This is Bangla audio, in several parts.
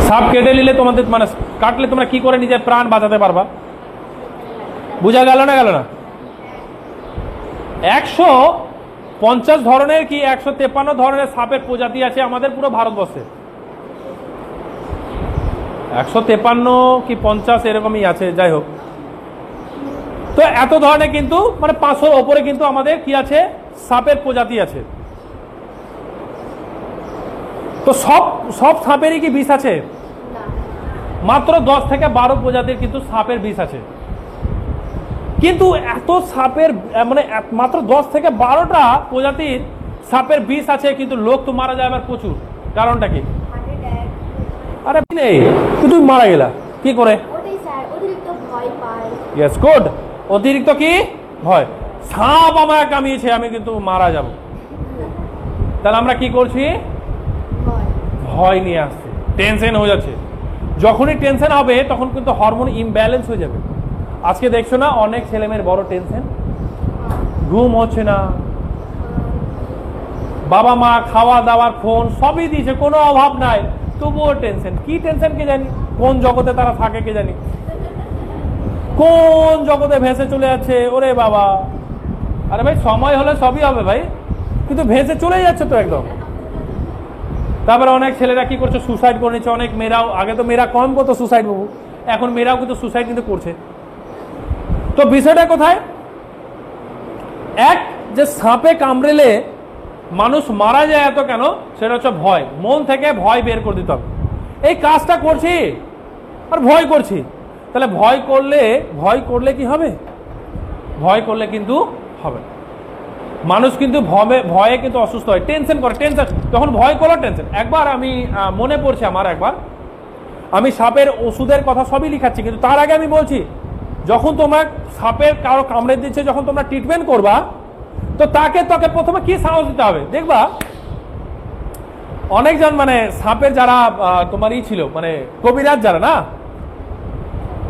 সাপ কেটে নিলে তোমাদের মানে কাটলে তোমরা কি করে নিজের প্রাণ বাঁচাতে পারবা? বুঝা গেল না গেল না? 150 ধরনের কি 153 ধরনের সাপের প্রজাতি আছে আমাদের পুরো ভারতবর্ষে। 153 কি 50 এরকমই আছে, যাই হোক। তো এত ধরনের কিন্তু মানে 500-র ওপরে কিন্তু আমাদের কি আছে, সাপের প্রজাতি আছে। তো সব সাপেরই কি বিষ আছে? মাত্র 10 থেকে 12 প্রজাতির কিন্তু সাপের বিষ আছে। কিন্তু এত সাপের মানে মাত্র 10 থেকে 12টা প্রজাতির সাপের বিষ আছে, কিন্তু লোক তো মারা যায় আবার প্রচুর। কারণটা কি? আরে নেই, তুমি মারা গেলা কি করে? Yes, good. অতিরিক্ত কি ভয়। সাপ আমাকে কামিয়েছে, আমি কিন্তু মারা যাব। তাহলে আমরা কি করছি? ভয় নিয়ে আসছে, টেনশন হয়ে যাচ্ছে। যখনই টেনশন হবে তখন কিন্তু হরমোন ইমব্যালেন্স হয়ে যাবে। আজকে দেখছো না অনেক ছেলেমেয়ের বড় টেনশন, ঘুম হচ্ছে না, বাবা মা খাওয়া দাওয়ার ফোন সবই দিয়েছে, কোনো অভাব নাই, তবুও টেনশন। কি টেনশন কে জানি, কোন জগতে তারা থাকে কে জানি, কোন জগতে ভেসে চলে যাচ্ছে। ওরে বাবা, আরে ভাই সময় হলে সবই হবে ভাই, কিন্তু ভেসে চলে যাচ্ছে তো একদম। তারপরে অনেক ছেলেরা কি করছে, সুসাইড করে নিচ্ছে। অনেক মেয়েরাও, আগে তো মেয়েরা কম করতো সুসাইড, বাবু এখন মেয়েরাও কিন্তু সুসাইড কিন্তু করছে। তো বিষয়টা কোথায়? এক যে সাপে কামড়েলে মানুষ মারা যায় এত কেন, সেটা হচ্ছে ভয়। মন থেকে ভয় বের করে দিতে হবে। এই কাজটা করছি আর ভয় করছি, তাহলে ভয় করলে কি হবে? ভয় করলে কিন্তু হবে। মানুষ কিন্তু ভয়ে কিন্তু অসুস্থ হয়, টেনশন করে। টেনশন যখন ভয় করো টেনশন। একবার আমি মনে পড়ছে আমার, একবার আমি সাপের ওষুধের কথা সবই লিখাচ্ছি, কিন্তু তার আগে আমি বলছি, যখন তোমার সাপের কারো কামড়ে দিচ্ছে, যখন তোমরা ট্রিটমেন্ট করবা, তো তাকে প্রথমে কি সাহস দিতে হবে দেখবা। অনেকজন মানে সাপের যারা তোমার ছিল মানে কবিরাজ যারা না,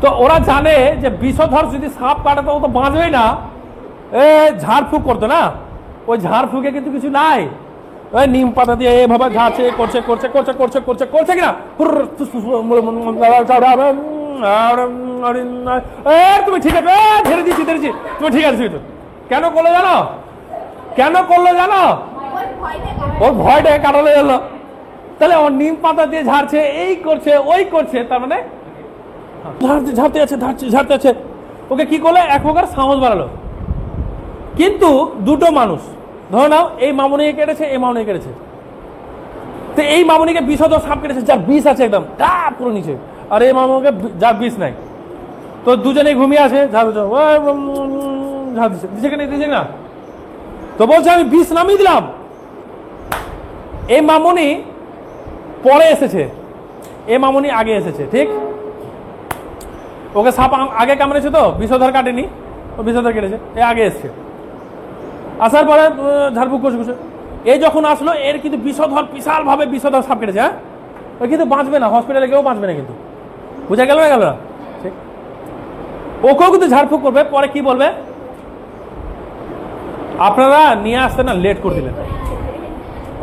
তো ওরা জানে যে বিষধর যদি সাপ কাটে তো ও তো বাঁচবেই না, ঝাড়ফুঁক করতো না, ওই ঝাড়ফুঁকে কিন্তু কিছু নাই, ওই নিম পাতা দিয়ে এভাবে ঝাড়ছে, করছে করছে করছে করছে করছে করছে কিনা, তুমি ঠিক আছে, ছেড়ে দিচ্ছি তুমি ঠিক আছে। কেন করলো জানো? ওর ভয়টা কাটালে গেল। তাহলে ও নিম পাতা দিয়ে ঝাড়ছে, এই করছে ওই করছে, তার মানে ঝাড়তে আছে। ওকে কি করলে? এক প্রকার সাহস বাড়ালো। কিন্তু দুটো মানুষ, ধরো নাও এই মামুনিকে কেটেছে, এই মামুনিকে কেটেছে, তো এই মামুনিকে বিষধর সাপ কেটেছে যার বিষ আছে একদম পুরো নিচে, আর এই মামুনিকে যার বিষ নাই। তো দুজনে ঘুমিয়ে আছে, ঝাড় দিচ্ছে না, তো বলছে আমি বিষ নামিয়ে দিলাম। এই মামুনি পরে এসেছে, এই মামুনি আগে এসেছে, ঠিক? ওকে সাপ আগে কামড়েছে, তো বিষধর কাটেনি, ও বিষধর কেটেছে, এ আগে এসছে। আসার পরে ঝাড়ফুঁক করছে। এই যখন আসলো, এর কিন্তু বিশাল ভাবে বিষধর সাপ কেটেছে। হ্যাঁ, ওই কিন্তু বাঁচবে না, হসপিটালে গিয়েও বাঁচবে না, কিন্তু বুঝা গেল না গেল না? ঠিক, ওকেও কিন্তু ঝাড়ফুঁক করবে। পরে কি বলবে? আপনারা নিয়ে আসতে না লেট করে দিলেন,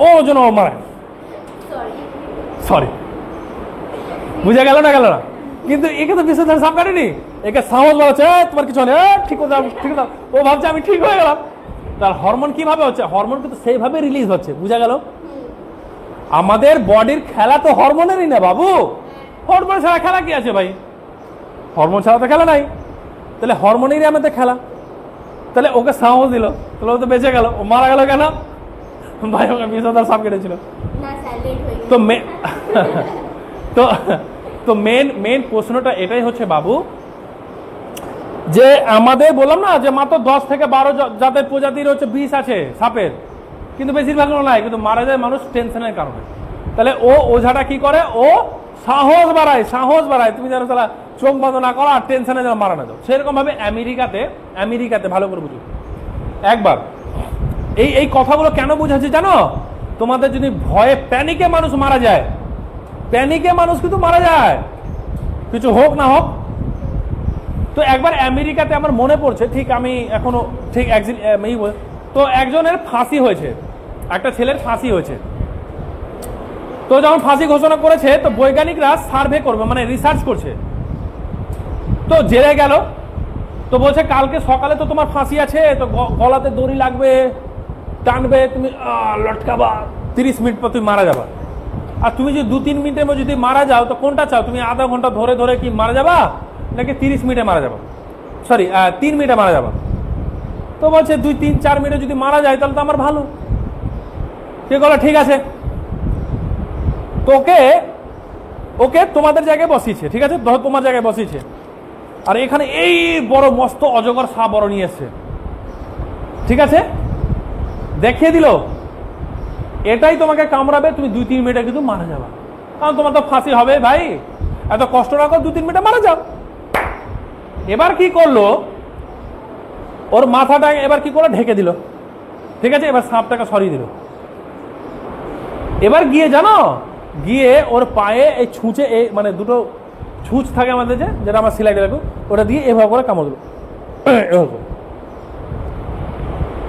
ও যেন ও মারা, সরি। বুঝা গেল না গেল না? কিন্তু একে তো বিষধর সাপ কাটেনি, একে সাহস বাড়াচ্ছে, তোমার কিছু নেই, ঠিক ঠিক আছে। ও ভাবছে আমি ঠিক হয়ে গেলাম। তার হরমোন কিভাবে হচ্ছে? হরমোন কিন্তু সেইভাবে রিলিজ হচ্ছে। বুঝা গেল? আমাদের বডির খেলা তো হরমোনেরই না বাবু। হরমোন ছাড়া খেলা কি আছে ভাই? হরমোন ছাড়া তো খেলা নাই। তাহলে হরমোনেরই আমাদের খেলা। তাহলে ওকে সাহস দিল, তাহলে ও তো বেঁচে গেল। ও মারা গেল কেন? ভাই ওকে বিষধর সাপ কেটেছিল। তো মেন প্রশ্নটা এটাই হচ্ছে বাবু, যে আমাদের বললাম না যে মাত্র 10 থেকে 12 জাতের প্রজাতির হচ্ছে বিষ আছে সাপের, কিন্তু বেশিরভাগ নাই, কিন্তু মারা যায় মানুষ টেনশনের কারণে। তাহলে ও ওঝাটা কি করে? ও সাহস বাড়ায় তুমি যেন তারা চোখ বন্ধ না করো আর টেনশনে যেন মারা না যাও। সেরকম ভাবে আমেরিকাতে ভালো করে বুঝো একবার, এই কথাগুলো কেন বুঝাচ্ছি জানো? তোমাদের যদি ভয়ে প্যানিকে মানুষ মারা যায়, প্যানিকে মানুষ কিন্তু মারা যায়, কিছু হোক না হোক। তো একবার আমেরিকাতে আমার মনে পড়ছে, ঠিক আমি এখনো ঠিক তো একজনের ফাঁসি হয়েছে, একটা ছেলের ফাঁসি হয়েছে। তো যখন ফাঁসি ঘোষণা করেছে তো বৈজ্ঞানিকরা সার্ভে করবে, মানে রিসার্চ করছে। তো জেলে গেল, তো বলছে কালকে সকালে তো তোমার ফাঁসি আছে, তো গলাতে দড়ি লাগবে, টানবে, তুমি লটকাবা, 30 মিনিট পর তুমি মারা যাবা। আর তুমি যদি 2-3 মিনিটের মধ্যে যদি মারা যাও তো কোনটা চাও? তুমি আধা ঘন্টা ধরে ধরে কি মারা যাবা, নাকি 30 মিনিটে মারা যাবা? সরি 3 মিনিটে মারা যাবা। তো বলছে 2-3-4 মিনিটে যদি মারা যায় তাহলে তো আমার ভালো। কে বলে ঠিক আছে, তোকে ওকে তোমাদের জায়গায় বসিয়েছে, ঠিক আছে, ধর তোমার জায়গায় বসিয়েছে, আর এখানে এই বড় মস্ত অজগর সাপ বড় নিয়ে এসছে, ঠিক আছে, দেখিয়ে দিল এটাই তোমাকে কামড়াবে, তুমি 2-3 মিনিটে কিন্তু মারা যাবা, কারণ তোমার তো ফাঁসি হবে ভাই, এত কষ্ট না করে 2-3 মিনিটে মারা যাও। এবার কি করলো, ওর মাথাটা এবার কি করে ঢেকে দিল, ঠিক আছে, এবার সাপটাকে সরিয়ে দিল। এবার গিয়ে জানো, গিয়ে ওর পায়ে এই ছুঁচে, এই মানে দুটো ছুঁচ থাকে আমাদের, যেটা আমার সিলাই রাখবো, ওটা দিয়ে এভাবে করে কামড় দিল।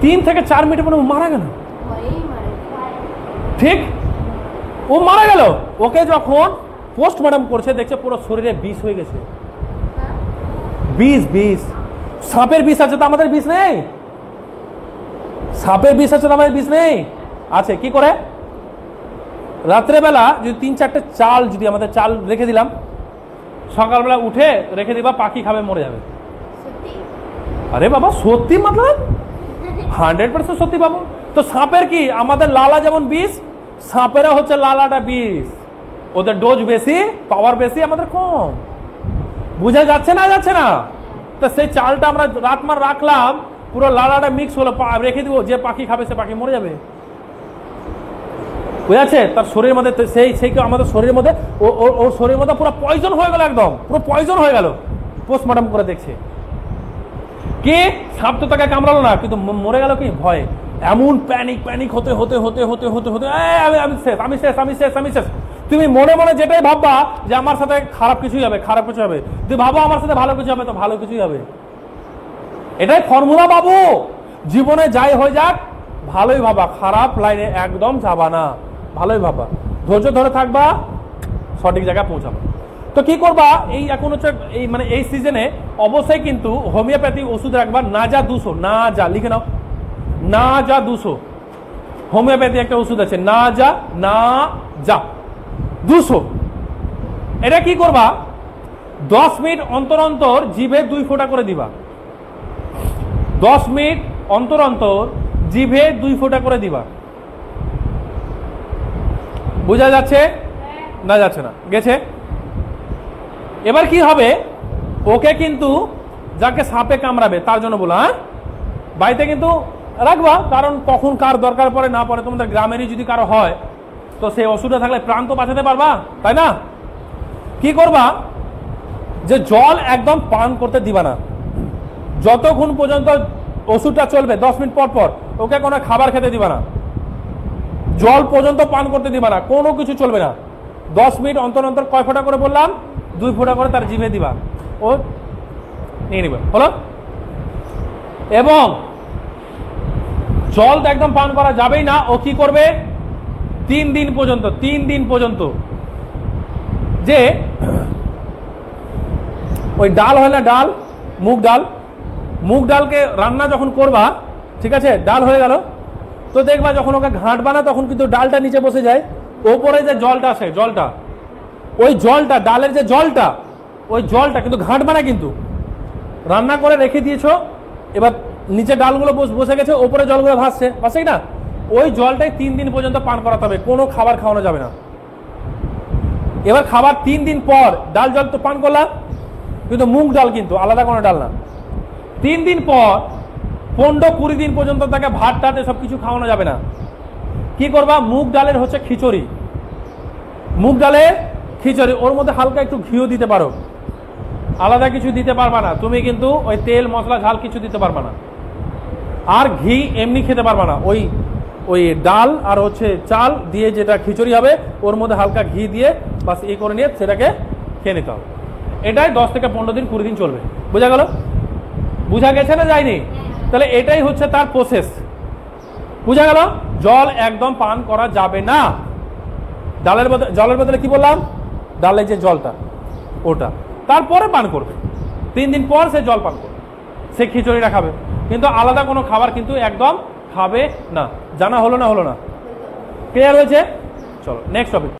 3 থেকে 4 মিনিটের পরে মারা গেল। ঠিক, ও মারা গেল। ওকে যখন পোস্টমর্টম করছে দেখছে পুরো শরীরে বিষ হয়ে গেছে। বিষ, সাপের বিষ আছে তো আমাদের বিষ নেই, সাপের বিষ আছে তো আমাদের বিষ নেই। আছে কি করে, রাত্রেবেলা যদি 3-4টে চাল, যদি আমাদের চাল রেখে দিলাম, সকালবেলা উঠে রেখে দিবা, পাখি খাবে, মরে যাবে। আরে বাবা সত্যি, মতলব 100% সত্যি বাবু। তো সাপের কি, আমাদের লালা যেমন বিষ, সাপেরা হচ্ছে লালাটা বিষ, ওদের ডোজ বেশি, পাওয়ার বেশি, আমাদের কম। বুঝা যাচ্ছে না, যাচ্ছে না? তো সেই চালটা আমরা রাতমার রাখলাম, পুরো লালাটা মিক্স হলো, রেখে দিব, যে পাখি খাবে সে পাখি মরে যাবে। বুঝাচ্ছে? তার শরীরের মধ্যে সেই আমাদের শরীরের মধ্যে ওর শরীরের মধ্যে পুরো পয়জন হয়ে গেল, একদম পুরো পয়জন হয়ে গেল। পোস্টমর্টম করে দেখছে কি, সাপ তো তাকে কামড়ালো না, কিন্তু মরে গেল কি ভয়। এমন প্যানিক হতে হতে হতে হতে হতে হতে আমি শেষ। তুমি মনে মনে যেটাই ভাববা যে আমার সাথে খারাপ কিছুই হবে, খারাপ কিছু হবে, তুমি ভাবো আমার সাথে ভালো কিছু হবে, তো ভালো কিছুই হবে। এটাই ফর্মুলা বাবু। জীবনে যাই হয়ে যাক, ভালোই ভাবা, খারাপ লাইনে একদম যাবা না, ভালোই ভাবা, ধৈর্য ধরে থাকবা, সঠিক জায়গায় পৌঁছাবা। তো কি করবা, এই এখন হচ্ছে এই মানে এই সিজনে অবশ্যই কিন্তু হোমিওপ্যাথি ওষুধ রাখবা। নাজা 200, নাজা লিখে নাও, নাজা 200 হোমিওপ্যাথি একটা ওষুধ আছে, নাজা 200। এটা কি করবা, 10 মিনিট অন্তর অন্তর জিভে 2 ফোঁটা করে দিবা। 10 মিনিট অন্তর অন্তর জিভে 2 ফোঁটা করে দিবা। বোঝা যাচ্ছে না, যাচ্ছে না, গেছে? এবার কি হবে, ওকে কিন্তু যাকে সাপে কামড়াবে তার জন্য বলা, হ্যাঁ বাড়িতে কিন্তু রাখবা, কারণ কখন কার দরকার পড়ে না পড়ে, তোমাদের গ্রামেরই যদি কারো হয় তো সেই ওষুধটা থাকলে প্রাণ তো বাঁচাতে পারবা, তাই না? কি করবা, যে জল একদম পান করতে দিবা না যতক্ষণ পর্যন্ত ওষুধটা চলবে। 10 মিনিট পর পর ওকে কোনো খাবার খেতে দিবা না, জল পর্যন্ত পান করতে দিবা না, কোনো কিছু চলবে না। 10 মিনিট অন্তর অন্তর কয় ফোঁটা করে বললাম, 2 ফোঁটা করে তার জিভে দিবা, ও নিয়ে নিবা, হলো? এবং জল তো একদম পান করা যাবেই না। ও কি করবে, 3 দিন পর্যন্ত যে ওই ডাল হয় না, ডাল, মুগ ডালকে রান্না যখন করবা, ঠিক আছে, ডাল হয়ে গেল, তো দেখবা যখন ওকে ঘাঁট বানা তখন কিন্তু ডালটা নিচে বসে যায়, ওপরে যে জলটা আসে, জলটা, ওই জলটা, ডালের যে জলটা, ওই জলটা কিন্তু ঘাঁট বানা, কিন্তু রান্না করে রেখে দিয়েছো, এবার নিচে ডালগুলো বসে গেছে, ওপরে জলগুলো ভাসছে না, ওই জলটাই 3 দিন পর্যন্ত পান করাতে হবে, কোনো খাবার খাওয়ানো যাবে না। এবার খাবার 3 দিন পর ডাল জল তো পান করলাম, কিন্তু মুগ ডাল কিন্তু আলাদা কোনো ডাল না। 3 দিন পর 15-20 দিন পর্যন্ত তাকে ভাত টাত সব কিছু খাওয়ানো যাবে না। কি করবা, মুগ ডালের হচ্ছে খিচুড়ি, মুগ ডালের খিচুড়ি, ওর মধ্যে হালকা একটু ঘিও দিতে পারো, আলাদা কিছু দিতে পারবা না তুমি, কিন্তু ওই তেল মশলা ঝাল কিছু দিতে পারবা না। আর ঘি এমনি খেতে পারবা না, ওই ডাল আর হচ্ছে চাল দিয়ে যেটা খিচুড়ি হবে, ওর মধ্যে হালকা ঘি দিয়ে বাস এই করে নিয়ে সেটাকে খেয়ে নিতে হবে। এটাই 10 থেকে 15 দিন 20 দিন চলবে। বোঝা গেল? বুঝা গেছে না যায়নি? তাহলে এটাই হচ্ছে তার প্রসেস। বুঝা গেল? জল একদম পান করা যাবে না। জলের বদলে কি বললাম, ডালের যে জলটা ওটা, তারপরে পান করবে। 3 দিন পর সে জল পান করবে, সে খিচুড়িটা খাবে, কিন্তু আলাদা কোনো খাবার কিন্তু একদম খাবে না। জানা হলো না? ক্লিয়ার হয়েছে? চলো নেক্সট টপিক।